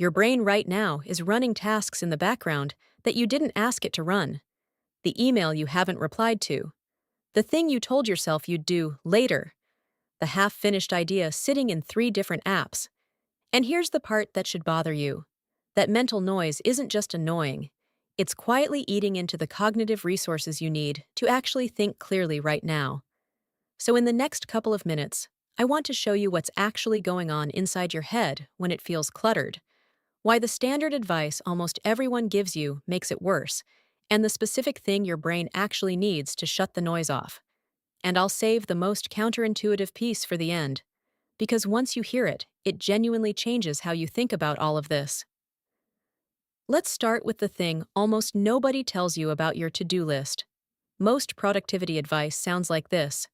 Your brain right now is running tasks in the background that you didn't ask it to run. The email you haven't replied to. The thing you told yourself you'd do later. The half-finished idea sitting in 3 different apps. And here's the part that should bother you. That mental noise isn't just annoying. It's quietly eating into the cognitive resources you need to actually think clearly right now. So in the next couple of minutes, I want to show you what's actually going on inside your head when it feels cluttered, why the standard advice almost everyone gives you makes it worse, and the specific thing your brain actually needs to shut the noise off. And I'll save the most counterintuitive piece for the end, because once you hear it, it genuinely changes how you think about all of this. Let's start with the thing almost nobody tells you about your to-do list. Most productivity advice sounds like this.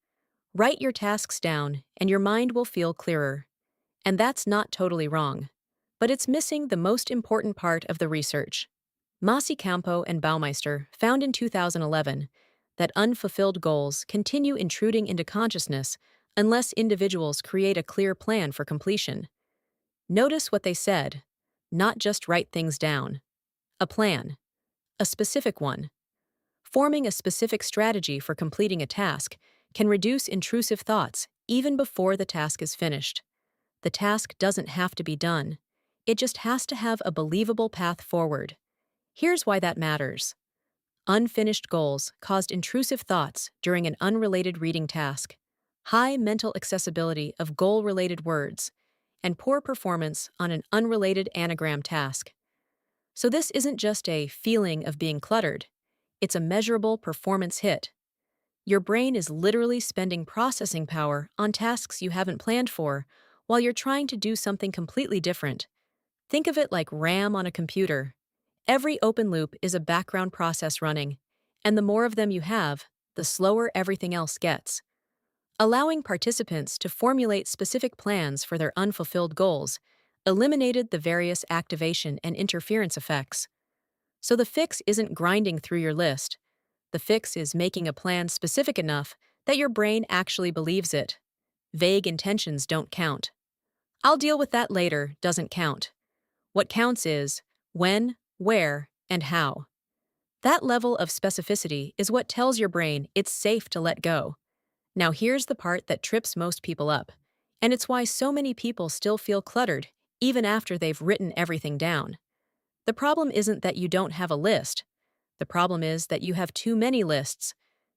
Write your tasks down, and your mind will feel clearer. And that's not totally wrong. But it's missing the most important part of the research. Campo and Baumeister found in 2011 that unfulfilled goals continue intruding into consciousness unless individuals create a clear plan for completion. Notice what they said. Not just write things down. A plan. A specific one. Forming a specific strategy for completing a task can reduce intrusive thoughts even before the task is finished. The task doesn't have to be done. It just has to have a believable path forward. Here's why that matters. Unfinished goals caused intrusive thoughts during an unrelated reading task, high mental accessibility of goal-related words, and poor performance on an unrelated anagram task. So this isn't just a feeling of being cluttered. It's a measurable performance hit. Your brain is literally spending processing power on tasks you haven't planned for while you're trying to do something completely different. Think of it like RAM on a computer. Every open loop is a background process running, and the more of them you have, the slower everything else gets. Allowing participants to formulate specific plans for their unfulfilled goals eliminated the various activation and interference effects. So the fix isn't grinding through your list. The fix is making a plan specific enough that your brain actually believes it. Vague intentions don't count. I'll deal with that later doesn't count. What counts is when, where, and how. That level of specificity is what tells your brain it's safe to let go. Now here's the part that trips most people up, and it's why so many people still feel cluttered even after they've written everything down. The problem isn't that you don't have a list. The problem is that you have too many lists.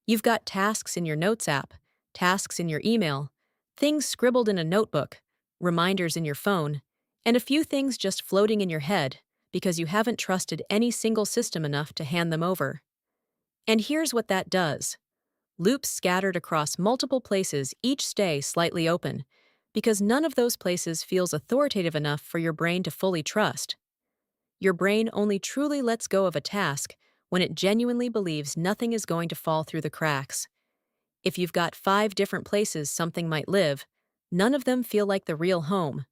You've got tasks in your Notes app, tasks in your email, things scribbled in a notebook, reminders in your phone, and a few things just floating in your head because you haven't trusted any single system enough to hand them over. And here's what that does. Loops scattered across multiple places each stay slightly open, because none of those places feels authoritative enough for your brain to fully trust. Your brain only truly lets go of a task when it genuinely believes nothing is going to fall through the cracks. If you've got 5 different places something might live, none of them feel like the real home.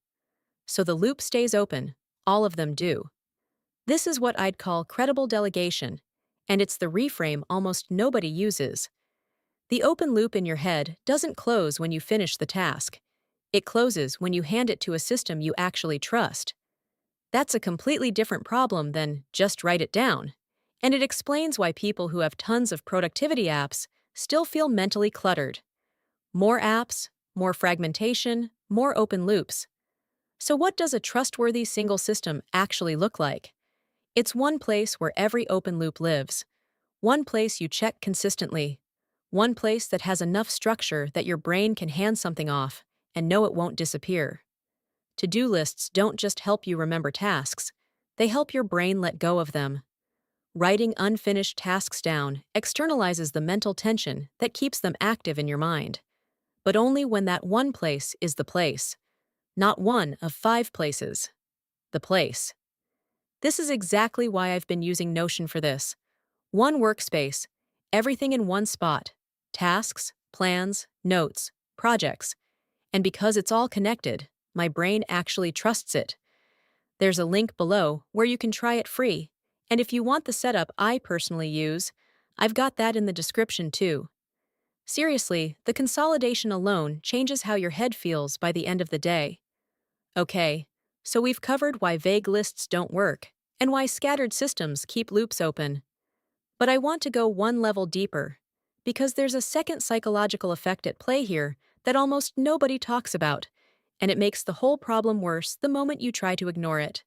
So the loop stays open, all of them do. This is what I'd call credible delegation, and it's the reframe almost nobody uses. The open loop in your head doesn't close when you finish the task. It closes when you hand it to a system you actually trust. That's a completely different problem than just write it down. And it explains why people who have tons of productivity apps still feel mentally cluttered. More apps, more fragmentation, more open loops. So what does a trustworthy single system actually look like? It's one place where every open loop lives. One place you check consistently. One place that has enough structure that your brain can hand something off and know it won't disappear. To-do lists don't just help you remember tasks, they help your brain let go of them. Writing unfinished tasks down externalizes the mental tension that keeps them active in your mind. But only when that one place is the place. Not one of 5 places. The place. This is exactly why I've been using Notion for this. One workspace, everything in one spot. Tasks, plans, notes, projects. And because it's all connected, my brain actually trusts it. There's a link below where you can try it free. And if you want the setup I personally use, I've got that in the description too. Seriously, the consolidation alone changes how your head feels by the end of the day. Okay, So we've covered why vague lists don't work and why scattered systems keep loops open. But I want to go one level deeper, because there's a second psychological effect at play here that almost nobody talks about, and it makes the whole problem worse the moment you try to ignore it.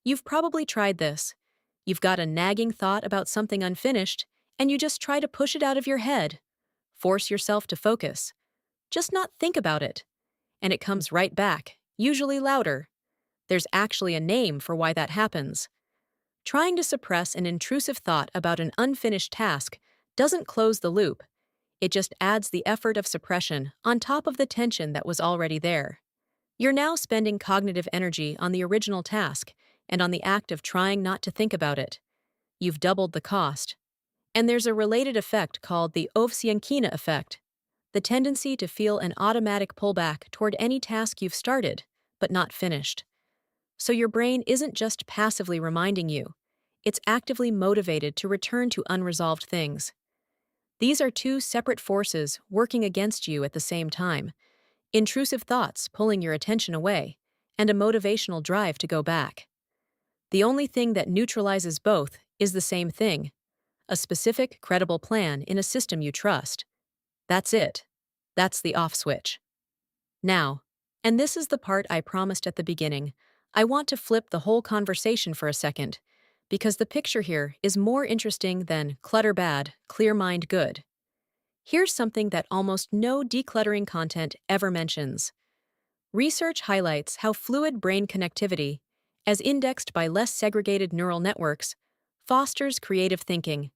You've probably tried this. You've got a nagging thought about something unfinished, and you just try to push it out of your head. Force yourself to focus. Just not think about it. And it comes right back, usually louder. There's actually a name for why that happens. Trying to suppress an intrusive thought about an unfinished task doesn't close the loop. It just adds the effort of suppression on top of the tension that was already there. You're now spending cognitive energy on the original task and on the act of trying not to think about it. You've doubled the cost. And there's a related effect called the Ovsyankina effect, the tendency to feel an automatic pullback toward any task you've started, but not finished. So your brain isn't just passively reminding you, it's actively motivated to return to unresolved things. These are two separate forces working against you at the same time: intrusive thoughts pulling your attention away, and a motivational drive to go back. The only thing that neutralizes both is the same thing: a specific, credible plan in a system you trust. That's it. That's the off switch. Now, and this is the part I promised at the beginning, I want to flip the whole conversation for a second, because the picture here is more interesting than clutter bad, clear mind good. Here's something that almost no decluttering content ever mentions. Research highlights how fluid brain connectivity, as indexed by less segregated neural networks, fosters creative thinking.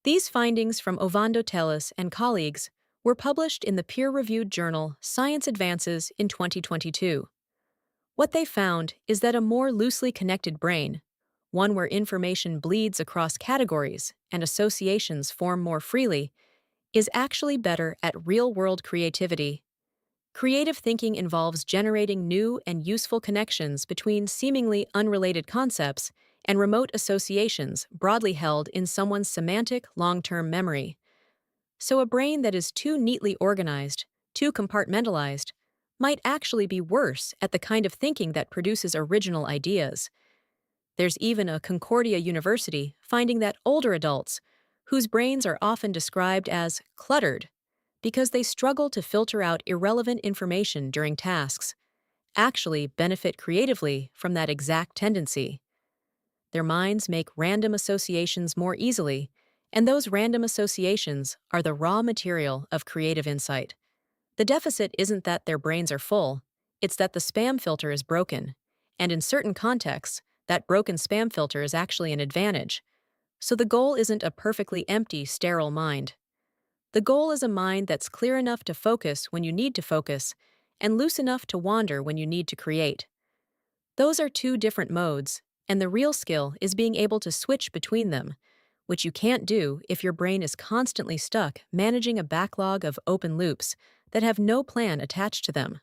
These findings from Ovando Teles and colleagues were published in the peer-reviewed journal Science Advances in 2022. What they found is that a more loosely connected brain, one where information bleeds across categories and associations form more freely, is actually better at real-world creativity. Creative thinking involves generating new and useful connections between seemingly unrelated concepts and remote associations broadly held in someone's semantic long-term memory. So a brain that is too neatly organized, too compartmentalized, might actually be worse at the kind of thinking that produces original ideas. There's even a Concordia University finding that older adults, whose brains are often described as cluttered because they struggle to filter out irrelevant information during tasks, actually benefit creatively from that exact tendency. Their minds make random associations more easily, and those random associations are the raw material of creative insight. The deficit isn't that their brains are full, it's that the spam filter is broken, and in certain contexts, that broken spam filter is actually an advantage. So the goal isn't a perfectly empty, sterile mind. The goal is a mind that's clear enough to focus when you need to focus, and loose enough to wander when you need to create. Those are two different modes, and the real skill is being able to switch between them, which you can't do if your brain is constantly stuck managing a backlog of open loops that have no plan attached to them.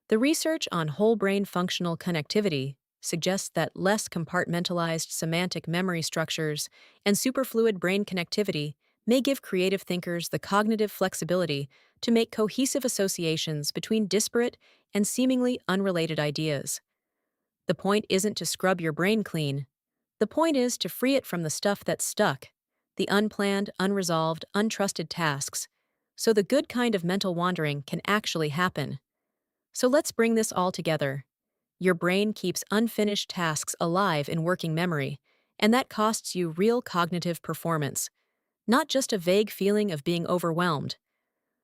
The research on whole brain functional connectivity suggests that less compartmentalized semantic memory structures and superfluid brain connectivity may give creative thinkers the cognitive flexibility to make cohesive associations between disparate and seemingly unrelated ideas. The point isn't to scrub your brain clean. The point is to free it from the stuff that's stuck, the unplanned, unresolved, untrusted tasks, so the good kind of mental wandering can actually happen. So let's bring this all together. Your brain keeps unfinished tasks alive in working memory, and that costs you real cognitive performance, not just a vague feeling of being overwhelmed.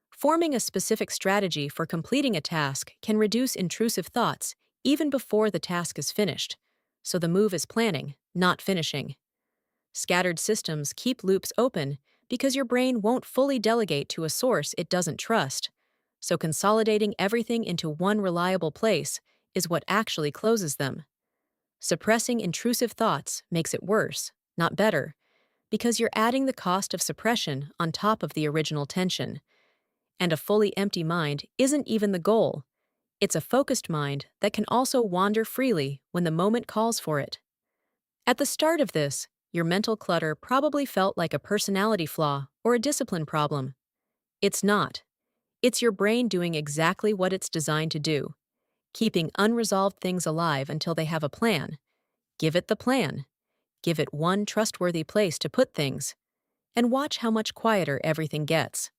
Forming a specific strategy for completing a task can reduce intrusive thoughts even before the task is finished, so the move is planning, not finishing. Scattered systems keep loops open because your brain won't fully delegate to a source it doesn't trust, so consolidating everything into one reliable place is what actually closes them. Suppressing intrusive thoughts makes it worse, not better, because you're adding the cost of suppression on top of the original tension. And a fully empty mind isn't even the goal. It's a focused mind that can also wander freely when the moment calls for it. At the start of this, your mental clutter probably felt like a personality flaw or a discipline problem. It's not. It's your brain doing exactly what it's designed to do: keeping unresolved things alive until they have a plan. Give it the plan. Give it one trustworthy place to put things. And watch how much quieter everything gets.